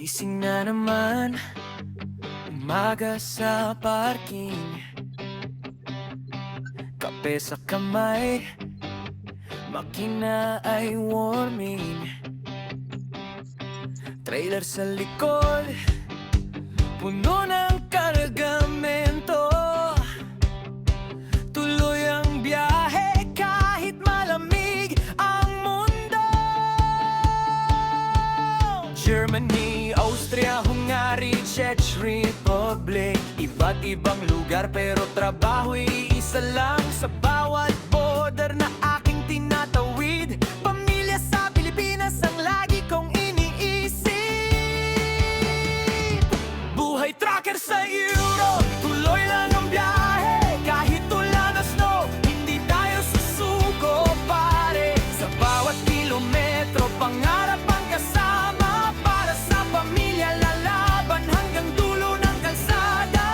Gising na naman, umaga sa parking. Kape sa kamay, makina ay warming. Trailer sa likod, puno ng kargamento. Tuloy ang biyahe kahit malamig ang mundo. Germany, Austria, Hungary, Czech Republic. Iba't ibang lugar pero trabaho'y isa lang. Sa bawat border na aking tinatawid, pamilya sa Pilipinas ang lagi kong iniisip. Buhay trucker sa Europe, tuloy lang ang biyahe. Kahit ulan o snow, hindi tayo susuko pare. Sa bawat kilometro, pangarap ang kasama. Para sa pamilya, lalaban hanggang dulo ng kalsada.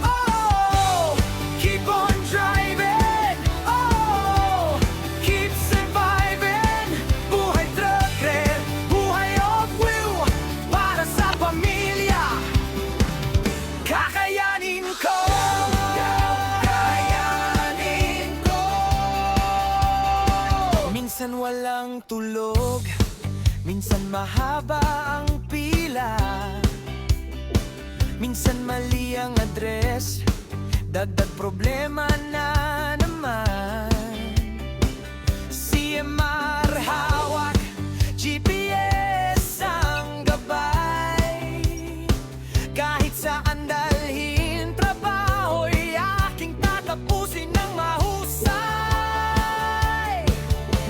Oh, keep on driving. Oh, keep surviving. Buhay trucker, buhay off-wheel. Para sa pamilya, kakayanin ko. Kakayanin ko. Minsan walang tulog, minsan mahaba ang pila. Minsan mali ang address, dagdag problema na naman. CMR hawak, GPS ang gabay. Kahit saan dalhin, trabaho'y aking tatapusin ng mahusay.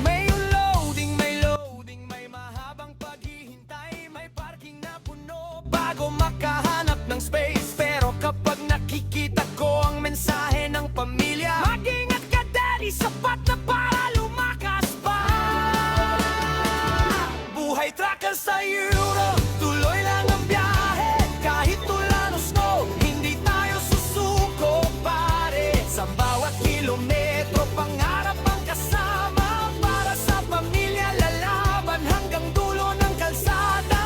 May loading, may mahabang paghihintay. May parking na puno bago makahanap ng space. Pero kapag nakikita ko ang mensahe ng pamilya, mag-ingat ka daddy, sapat na para lumakas pa. Buhay trucker sa Europe, tuloy lang ang biyahe. Kahit ulan o snow, hindi tayo susuko pare. Sa bawat kilometro, pangarap ang kasama. Para sa pamilya, lalaban hanggang dulo ng kalsada.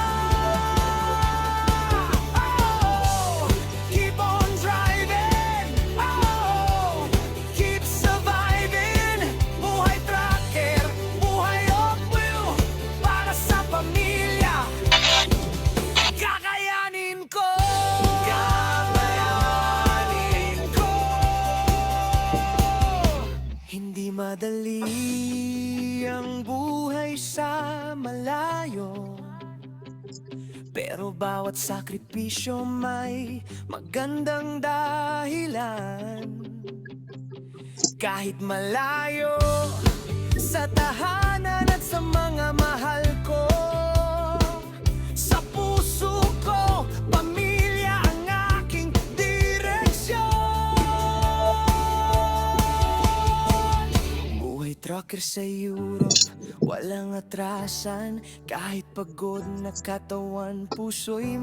Oh, keep on driving. Oh, keep surviving. Buhay trucker, buhay off-wheel. Para sa pamilya, kakayanin ko. Kakayanin ko. Hindi madali ang buhay sa malayo, pero bawat sakripisyo may magandang dahilan. Kahit malayo sa tahanan at sa mga mahal ko, sa puso ko, pamilya ang aking direksyon. Buhay trucker sa Europe, walang atrasan. Kahit pagod na katawan, puso'y